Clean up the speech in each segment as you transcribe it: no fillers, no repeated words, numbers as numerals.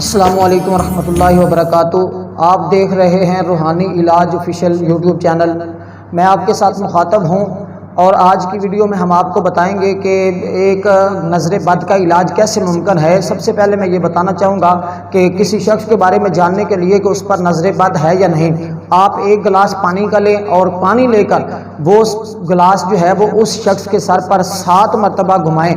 السلام علیکم ورحمۃ اللہ وبرکاتہ۔ آپ دیکھ رہے ہیں روحانی علاج آفیشیل یوٹیوب چینل۔ میں آپ کے ساتھ مخاطب ہوں اور آج کی ویڈیو میں ہم آپ کو بتائیں گے کہ ایک نظر بد کا علاج کیسے ممکن ہے۔ سب سے پہلے میں یہ بتانا چاہوں گا کہ کسی شخص کے بارے میں جاننے کے لیے کہ اس پر نظر بد ہے یا نہیں، آپ ایک گلاس پانی کا لیں اور پانی لے کر وہ گلاس جو ہے وہ اس شخص کے سر پر 7 مرتبہ گھمائیں۔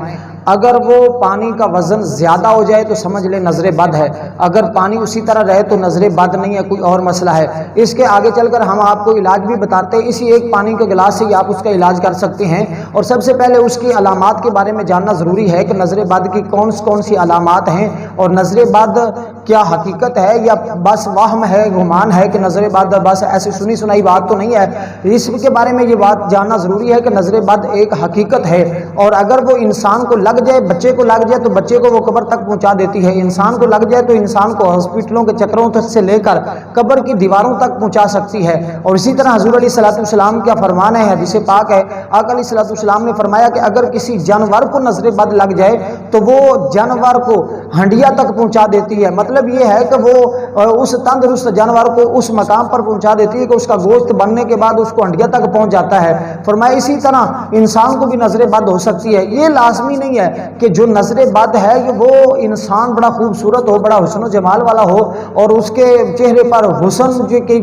اگر وہ پانی کا وزن زیادہ ہو جائے تو سمجھ لیں نظر بد ہے، اگر پانی اسی طرح رہے تو نظر بد نہیں ہے، کوئی اور مسئلہ ہے۔ اس کے آگے چل کر ہم آپ کو علاج بھی بتاتے ہیں، اسی ایک پانی کے گلاس سے ہی آپ اس کا علاج کر سکتے ہیں۔ اور سب سے پہلے اس کی علامات کے بارے میں جاننا ضروری ہے کہ نظر بد کی کون سی علامات ہیں، اور نظر بد کیا حقیقت ہے یا بس وہم ہے، گمان ہے کہ نظر بد بس ایسی سنی سنائی بات تو نہیں ہے۔ اس کے بارے میں یہ بات جاننا ضروری ہے کہ نظر بد ایک حقیقت ہے، اور اگر وہ انسان کو لگ جائے، بچے کو لگ جائے تو بچے کو وہ قبر تک پہنچا دیتی ہے، انسان کو لگ جائے تو انسان کو ہاسپٹلوں کے چکروں سے لے کر قبر کی دیواروں تک پہنچا سکتی ہے۔ اور اسی طرح حضور علیہ الصلوۃ والسلام کا فرمان ہے، حدیث پاک ہے، آقا علیہ الصلوۃ والسلام نے فرمایا کہ اگر کسی جانور کو نظر بد لگ جائے تو وہ جانور کو ہنڈیا تک پہنچا دیتی ہے۔ مطلب یہ ہے کہ وہ اس تندرست جانور کو اس مقام پر پہنچا دیتی ہے کہ اس کا گوشت بننے کے بعد اس کو ہنڈیا تک پہنچ جاتا ہے۔ فرمایا اسی طرح انسان کو بھی نظر بد ہو سکتی ہے۔ یہ لازمی نہیں ہے کہ جو نظر بد ہے وہ انسان بڑا خوبصورت ہو، بڑا حسن و جمال والا ہو اور اس کے چہرے پر حسن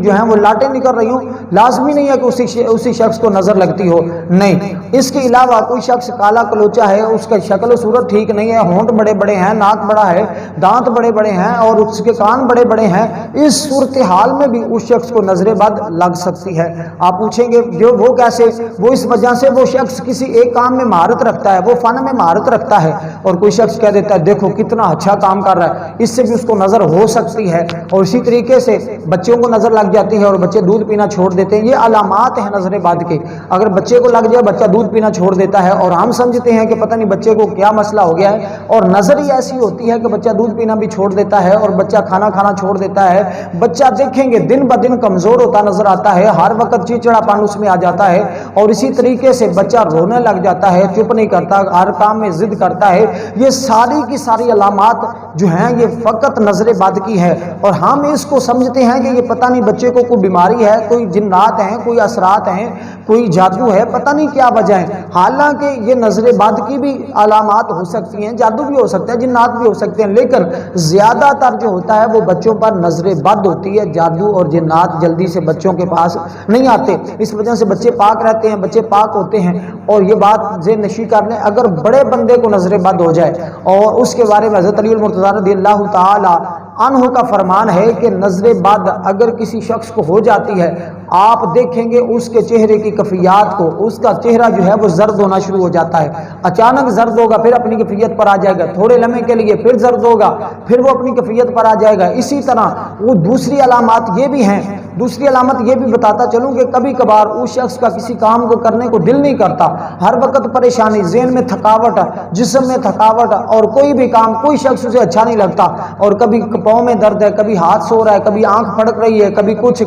جو ہیں وہ لاٹیں نکل رہی ہوں، لازمی نہیں ہے کہ اسی شخص کو نظر لگتی ہو، نہیں۔ اس کے علاوہ کوئی شخص کالا کلوچا ہے، اس کا شکل و صورت ٹھیک نہیں ہے، ہونٹ بڑے بڑے ہیں، ناک بڑا ہے، دانت بڑے بڑے ہیں اور اس کے کان بڑے بڑے ہیں، اس صورتحال میں بھی اس شخص کو نظر بد لگ سکتی ہے۔ آپ پوچھیں گے جو وہ کیسے؟ وہ اس وجہ سے وہ شخص کسی ایک کام میں مہارت رکھتا ہے، وہ فن میں مہارت رکھتا ہے، اور کوئی شخص کہہ دیتا ہے دیکھو کتنا اچھا کام کر رہا ہے، اس سے بھی اس کو نظر ہو سکتی ہے۔ اور اسی طریقے سے بچوں کو نظر لگ جاتی ہے اور بچے دودھ پینا چھوڑ دیتے ہیں، یہ علامات ہیں نظر بد کے۔ اگر بچے کو لگ جائے، بچہ دودھ پینا چھوڑ دیتا ہے اور ہم سمجھتے ہیں کہ پتہ نہیں بچے کو کیا مسئلہ ہو گیا ہے، اور نظر ہی ایسی ہوتی ہے کہ بچہ دودھ پینا بھی چھوڑ دیتا ہے اور بچہ کھانا کھانا چھوڑ دیتا ہے۔ بچہ دیکھیں گے دن بہ دن کمزور ہوتا نظر آتا ہے، ہر وقت چڑچڑا پن اس میں آ جاتا ہے، اور اسی طریقے سے بچہ رونے لگ جاتا ہے، چپ نہیں کرتا، ہر کام میں ضد کرتا ہے۔ یہ ساری کی ساری علامات جو ہیں یہ فقط نظر بد کی ہے، اور ہم اس کو سمجھتے ہیں کہ یہ پتہ نہیں بچے کو کوئی بیماری ہے، کوئی جنات ہیں، کوئی اثرات ہیں، کوئی جادو ہے، پتہ نہیں کیا وجہ ہے۔ حالانکہ یہ نظر بد کی بھی علامات ہو سکتی ہیں، جادو بھی ہو سکتا ہے، جنات بھی ہو سکتے ہیں، لیکن زیادہ تر جو ہوتا ہے وہ بچوں پر نظر بد ہوتی ہے۔ جادو اور جنات جلدی سے بچوں کے پاس نہیں آتے، اس وجہ سے بچے پاک رہتے ہیں، بچے پاک ہوتے ہیں۔ اور یہ بات ذہن نشین کر لیں، اگر بڑے بندے کو نظر بد ہو جائے، اور اس کے بارے میں حضرت علی المرتضیٰ رضی اللہ تعالی عنہ کا فرمان ہے کہ نظر بد اگر کسی شخص کو ہو جاتی ہے، آپ دیکھیں گے اس کے چہرے کی کیفیات کو، اس کا چہرہ جو ہے وہ زرد ہونا شروع ہو جاتا ہے، اچانک زرد ہوگا، پھر اپنی کیفیت پر آ جائے گا، تھوڑے لمحے کے لیے پھر زرد ہوگا، پھر وہ اپنی کیفیت پر آ جائے گا۔ اسی طرح وہ دوسری علامات یہ بھی ہیں، دوسری علامت یہ بھی بتاتا چلوں کہ کبھی کبھار اس شخص کا کسی کام کو کرنے کو دل نہیں کرتا، ہر وقت پریشانی، ذہن میں تھکاوٹ، جسم میں تھکاوٹ، اور کوئی بھی کام کوئی شخص اسے اچھا نہیں لگتا، اور کبھی پاؤں میں درد ہے، کبھی ہاتھ سو رہا ہے، کبھی آنکھ پھڑک رہی ہے، کبھی کچھ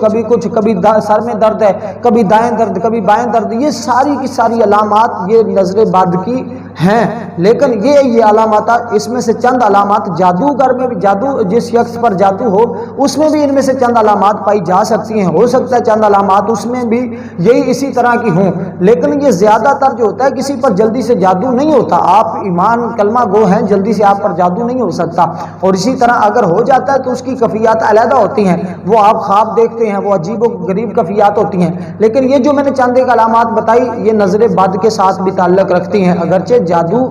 کبھی سر میں درد ہے، کبھی دائیں درد، کبھی بائیں درد، یہ ساری کی ساری علامات یہ نظر بد کی ہیں۔ لیکن یہ علامات، اس میں سے چند علامات جادوگر میں بھی، جادو جس شخص پر جادو ہو اس میں بھی ان میں سے چند علامات پائی جا سکتی ہیں، ہو سکتا ہے چند علامات اس میں بھی یہی اسی طرح کی ہوں، لیکن یہ زیادہ تر جو ہوتا ہے کسی پر جلدی سے جادو نہیں ہوتا، آپ ایمان کلمہ گو ہیں، جلدی سے آپ پر جادو نہیں ہو سکتا۔ اور اسی طرح اگر ہو جاتا ہے تو اس کی کیفیات علیحدہ ہوتی ہیں، وہ آپ خواب دیکھتے ہیں، وہ عجیب و غریب کیفیات ہوتی ہیں، لیکن یہ جو میں نے چند ایک علامات بتائی یہ نظر بد کے ساتھ بھی تعلق رکھتی ہیں، اگرچہ جادو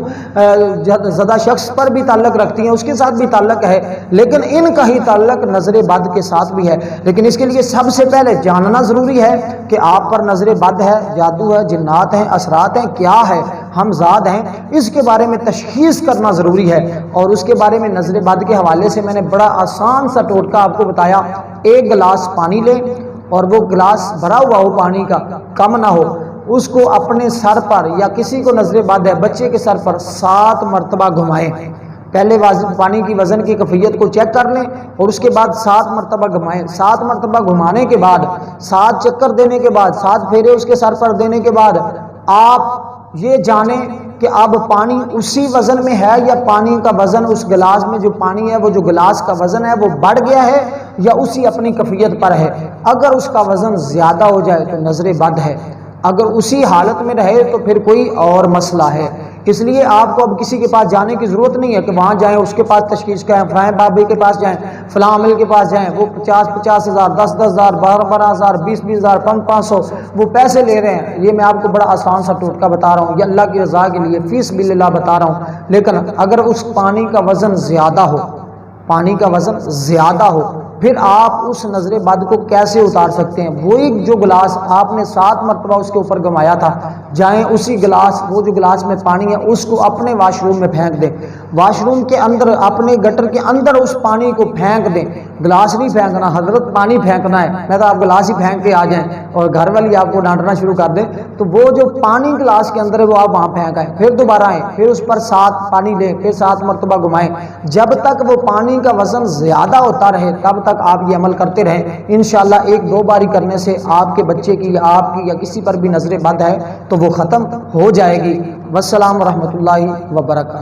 زدہ شخص پر بھی تعلق رکھتی ہیں، اس کے ساتھ بھی تعلق ہے، لیکن ان کا ہی تعلق نظر بد کے ساتھ بھی ہے۔ لیکن اس کے لیے سب سے پہلے جاننا ضروری ہے کہ آپ پر نظر بد ہے، جادو ہے، جنات ہیں، اثرات ہیں، کیا ہے، ہمزاد ہیں، اس کے بارے میں تشخیص کرنا ضروری ہے۔ اور اس کے بارے میں نظر بد کے حوالے سے میں نے بڑا آسان سا ٹوٹکا آپ کو بتایا، ایک گلاس پانی لیں اور وہ گلاس بھرا ہوا ہو، پانی کا کم نہ ہو، اس کو اپنے سر پر یا کسی کو نظر بد ہے بچے کے سر پر 7 مرتبہ گھمائیں۔ پہلے پانی کی وزن کی کیفیت کو چیک کر لیں اور اس کے بعد 7 مرتبہ گھمائیں۔ 7 مرتبہ گھمانے کے بعد، 7 چکر دینے کے بعد، 7 پھیرے اس کے سر پر دینے کے بعد آپ یہ جانیں کہ اب پانی اسی وزن میں ہے یا پانی کا وزن اس گلاس میں جو پانی ہے وہ جو گلاس کا وزن ہے وہ بڑھ گیا ہے یا اسی اپنی کیفیت پر ہے۔ اگر اس کا وزن زیادہ ہو جائے تو نظر بد ہے، اگر اسی حالت میں رہے تو پھر کوئی اور مسئلہ ہے۔ اس لیے آپ کو اب کسی کے پاس جانے کی ضرورت نہیں ہے کہ وہاں جائیں، اس کے پاس تشخیص کریں، فلاں بابے کے پاس جائیں، فلاں عامل کے پاس جائیں، وہ 50,000 10,000 12,000 20,000 500 وہ پیسے لے رہے ہیں۔ یہ میں آپ کو بڑا آسان سا ٹوٹکا بتا رہا ہوں، یہ اللہ کی رضا کے لیے فی سبیل اللہ بتا رہا ہوں۔ لیکن اگر اس پانی کا وزن زیادہ ہو، پانی کا وزن زیادہ ہو، پھر آپ اس نظر بد کو کیسے اتار سکتے ہیں؟ وہی جو گلاس آپ نے 7 مرتبہ اس کے اوپر گمایا تھا، جائیں اسی گلاس، وہ جو گلاس میں پانی ہے اس کو اپنے واش روم میں پھینک دیں، واش روم کے اندر اپنے گٹر کے اندر اس پانی کو پھینک دیں۔ گلاس نہیں پھینکنا حضرت، پانی پھینکنا ہے۔ میں تو آپ گلاس ہی پھینک کے آ جائیں اور گھر والی آپ کو ڈانٹنا شروع کر دیں تو وہ جو پانی گلاس کے اندر ہے وہ آپ وہاں پھینک آئیں، پھر دوبارہ آئیں، پھر اس پر 7 پانی لیں، پھر 7 مرتبہ گھمائیں، جب تک وہ پانی کا وزن زیادہ ہوتا رہے تب تک آپ یہ عمل کرتے رہیں۔ انشاءاللہ 1-2 باری کرنے سے آپ کے بچے کی یا آپ کی یا کسی پر بھی نظر بد ہے تو وہ ختم ہو جائے گی۔ والسلام ورحمۃ اللہ وبرکاتہ۔